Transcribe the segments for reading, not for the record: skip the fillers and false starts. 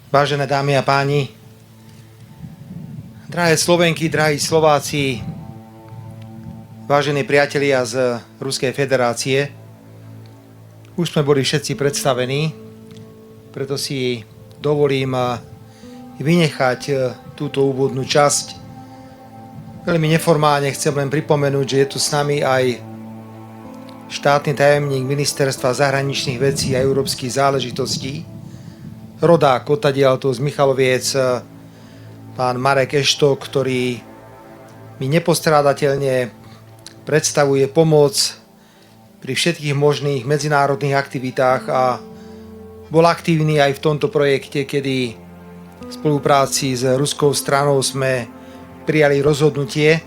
Vážené dámy a páni, drahé Slovenky, drahí Slováci, vážení priatelia z Ruskej federácie, už sme boli všetci predstavení, preto si dovolím vynechať túto úvodnú časť. Veľmi neformálne chcem len pripomenúť, že je tu s nami aj štátny tajomník Ministerstva zahraničných vecí a európskych záležitostí, rodák odtiaľto z Michaloviec, pán Marek Eštok, ktorý mi nepostrádateľne predstavuje pomoc pri všetkých možných medzinárodných aktivitách a bol aktívny aj v tomto projekte, kedy v spolupráci s ruskou stranou sme prijali rozhodnutie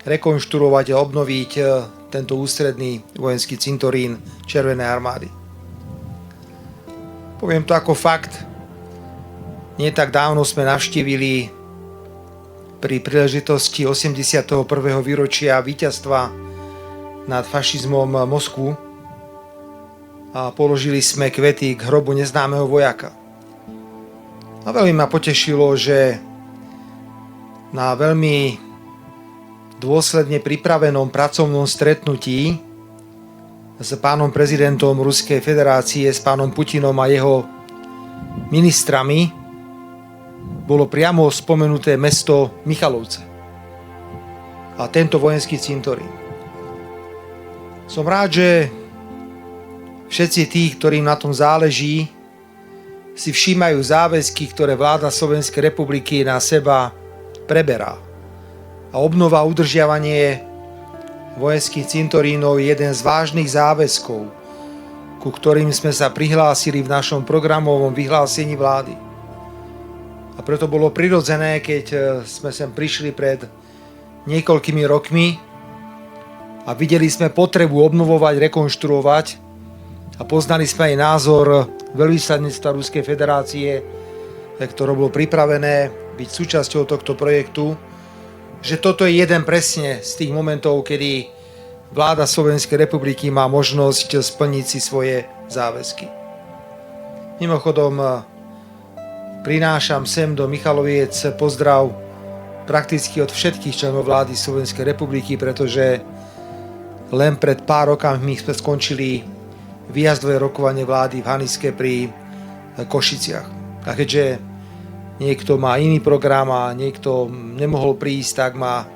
rekonštruovať a obnoviť tento ústredný vojenský cintorín Červenej armády. Poviem to ako fakt. Nie tak dávno sme navštívili pri príležitosti 81. výročia víťazstva nad fašizmom Moskvu a položili sme kvety k hrobu neznámeho vojaka. A veľmi ma potešilo, že na veľmi dôsledne pripravenom pracovnom stretnutí s pánom prezidentom Ruskej federácie, s pánom Putinom a jeho ministrami bolo priamo spomenuté mesto Michalovce a tento vojenský cintorín. Som rád, že všetci tí, ktorým na tom záleží, si všímajú záväzky, ktoré vláda Slovenskej republiky na seba preberá. A obnova a udržiavanie vojenských cintorínov je jeden z vážnych záväzkov, ku ktorým sme sa prihlásili v našom programovom vyhlásení vlády. A preto bolo prirodzené, keď sme sem prišli pred niekoľkými rokmi a videli sme potrebu obnovovať, rekonštruovať a poznali sme aj názor veľvyslanectva Ruskej federácie, ktoré bolo pripravené byť súčasťou tohto projektu, že toto je jeden presne z tých momentov, kedy vláda Slovenskej republiky má možnosť splniť si svoje záväzky. Mimochodom, prinášam sem do Michaloviec pozdrav prakticky od všetkých členov vlády Slovenskej republiky, pretože len pred pár rokami sme skončili výjazdové rokovanie vlády v Haniske pri Košiciach. A keďže niekto má iný program a niekto nemohol prísť, tak ma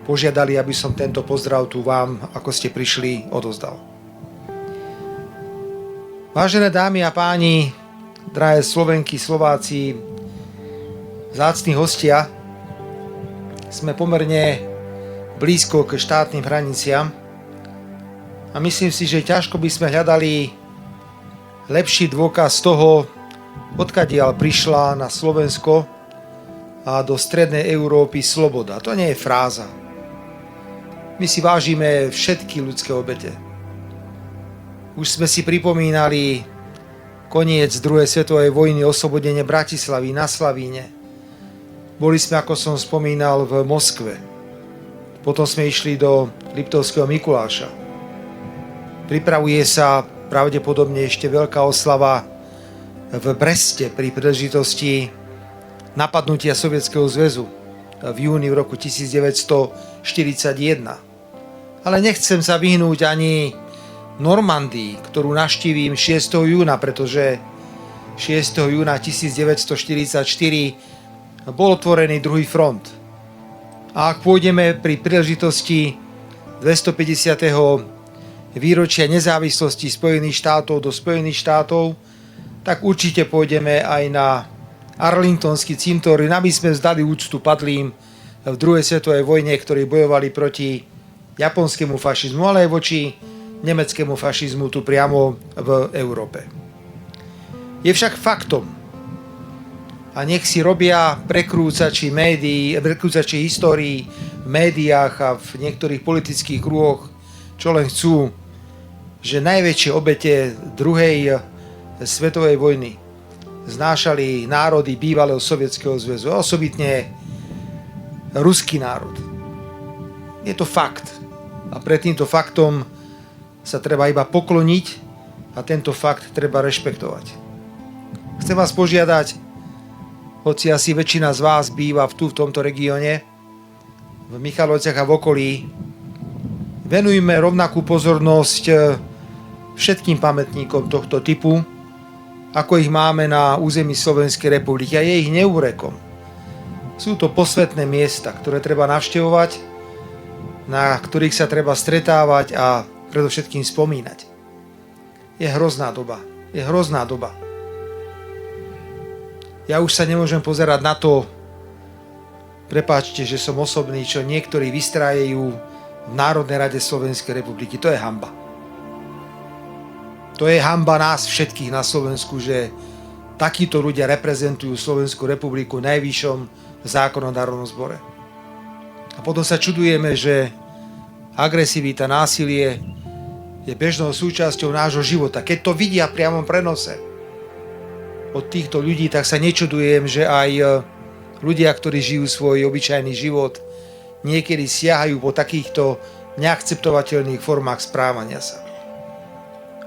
požiadali, aby som tento pozdrav tu vám, ako ste prišli, odozdal. Vážené dámy a páni, drahé Slovenky, Slováci, vzácni hostia, sme pomerne blízko k štátnym hraniciam a myslím si, že ťažko by sme hľadali lepší dôkaz toho, odkiaľ prišla na Slovensko a do strednej Európy sloboda. To nie je fráza. My si vážime všetky ľudské obete. Už sme si pripomínali koniec druhej svetovej vojny, oslobodenie Bratislavy na Slavíne. Boli sme, ako som spomínal, v Moskve. Potom sme išli do Liptovského Mikuláša. Pripravuje sa pravdepodobne ešte veľká oslava v Breste pri príležitosti napadnutia Sovietskeho zväzu v júni v roku 1941. Ale nechcem sa vyhnúť ani Normandii, ktorú navštívim 6. júna, pretože 6. júna 1944 bol otvorený druhý front. A ak pôjdeme pri príležitosti 250. výročia nezávislosti Spojených štátov do Spojených štátov, tak určite pôjdeme aj na Arlingtonský cintorín, aby sme vzdali úctu padlým v druhej svetovej vojne, ktorí bojovali proti japonskému fašizmu, ale aj voči nemeckému fašizmu tu priamo v Európe. Je však faktom, a nech si robia prekrúcači histórií v médiách a v niektorých politických kruhoch, čo len chcú, že najväčšie obete druhej svetovej vojny znášali národy bývalého Sovietskeho zväzu, osobitne ruský národ. Je to fakt. A pred týmto faktom sa treba iba pokloniť a tento fakt treba rešpektovať. Chcem Chcem vás požiadať, hoci asi väčšina z vás býva v tomto regióne, v Michalovciach a v okolí, venujme rovnakú pozornosť všetkým pamätníkom tohto typu, ako ich máme na území Slovenskej republiky. A je ich neúrekom. Sú to posvätné miesta, ktoré treba navštevovať, na ktorých sa treba stretávať a predovšetkým spomínať. Je hrozná doba. Je hrozná doba. Ja už sa nemôžem pozerať na to, prepáčte, že som osobný, čo niektorí vystrájajú v Národnej rade Slovenskej republiky. To je hanba. To je hanba nás všetkých na Slovensku, že takíto ľudia reprezentujú Slovenskú republiku v najvyššom zákonodárnom zbore. A potom sa čudujeme, že agresivita, násilie je bežnou súčasťou nášho života. Keď to vidia v priamom prenose od týchto ľudí, tak sa nečudujem, že aj ľudia, ktorí žijú svoj obyčajný život, niekedy siahajú po takýchto neakceptovateľných formách správania sa.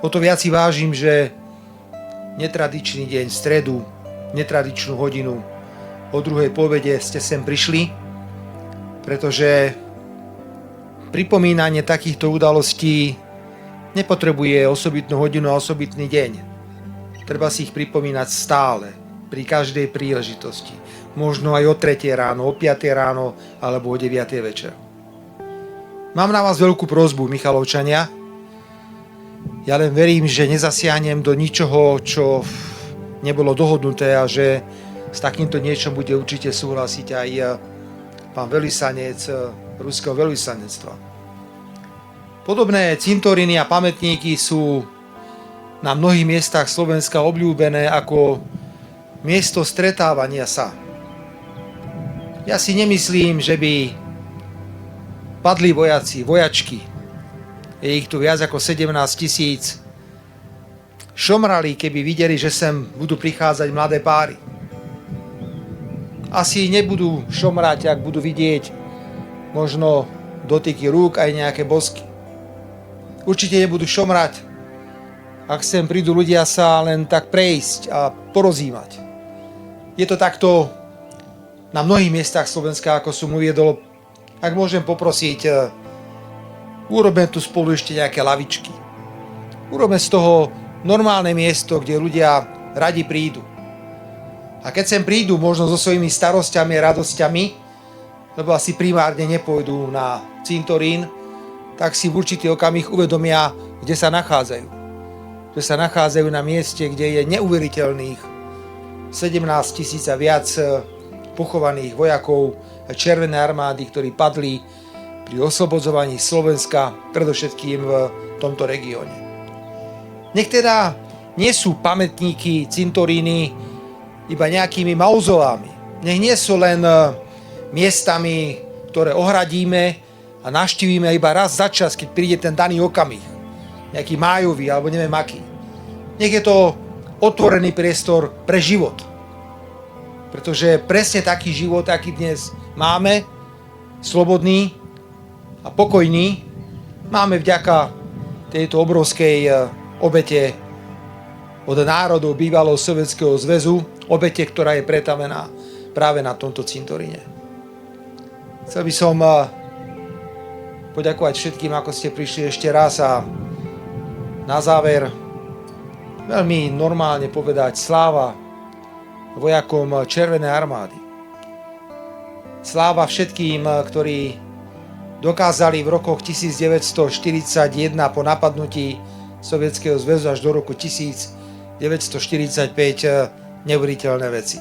O to viac si vážim, že netradičný deň, stredu, netradičnú hodinu, o 2:00 po obede ste sem prišli, pretože pripomínanie takýchto udalostí nepotrebuje osobitnú hodinu a osobitný deň. Treba si ich pripomínať stále, pri každej príležitosti. Možno aj o 3:00 ráno, o 5:00 ráno, alebo o 9:00 večer. Mám na vás veľkú prosbu, Michalovčania. Ja len verím, že nezasiahnem do ničoho, čo nebolo dohodnuté a že s takýmto niečom bude určite súhlasiť aj pán veľvyslanec ruského veľvyslanectva. Podobné cintoríny a pamätníky sú na mnohých miestach Slovenska obľúbené ako miesto stretávania sa. Ja si nemyslím, že by padli vojaci, vojačky, je ich tu viac ako 17 000, šomrali, keby videli, že sem budú prichádzať mladé páry. Asi nebudú šomrať, ak budú vidieť možno dotyky rúk aj nejaké bosky. Určite nebudú šomrať, ak sem prídu ľudia sa len tak prejsť a porozímať. Je to takto na mnohých miestach Slovenska, ako som uviedol. Ak môžem poprosiť, urobme tu spolu ešte nejaké lavičky. Urobme z toho normálne miesto, kde ľudia radi prídu. A keď sem prídu, možno so svojimi starosťami a radosťami, lebo asi primárne nepôjdu na cintorín, tak si v určitý okamih uvedomia, kde sa nachádzajú. Že sa nachádzajú na mieste, kde je neuveriteľných 17 000 a viac pochovaných vojakov Červenej armády, ktorí padli pri oslobodzovaní Slovenska, predovšetkým v tomto regióne. Nech teda nie sú pamätníky, cintoríny iba nejakými mauzolámi. Nech nie sú len miestami, ktoré ohradíme a navštívime iba raz za čas, keď príde ten daný okamih. Nejaký májový, alebo neviem aký. Nech je to otvorený priestor pre život. Pretože presne taký život, aký dnes máme, slobodný a pokojný, máme vďaka tejto obrovskej obete od národov bývalého Sovietskeho zväzu, obete, ktorá je pretavená práve na tomto cintoríne. Chcel by som poďakovať všetkým, ako ste prišli ešte raz a na záver veľmi normálne povedať sláva vojakom Červenej armády. Sláva všetkým, ktorí dokázali v rokoch 1941 po napadnutí Sovietskeho zväzu až do roku 1945 neuveriteľné veci.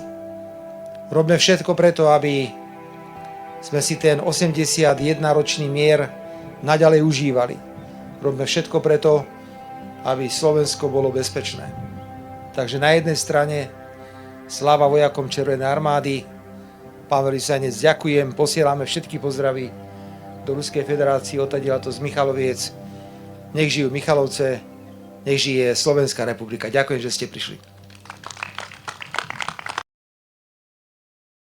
Robme všetko preto, aby sme si ten 81-ročný mier naďalej užívali. Robme všetko preto, aby Slovensko bolo bezpečné. Takže na jednej strane sláva vojakom Červenej armády. Pán veľvyslanec, ďakujem, posielame všetky pozdravy do Ruskej federácie, odtiaľto z Michaloviec. Nech žijú Michalovce, nech žije Slovenská republika. Ďakujem, že ste prišli.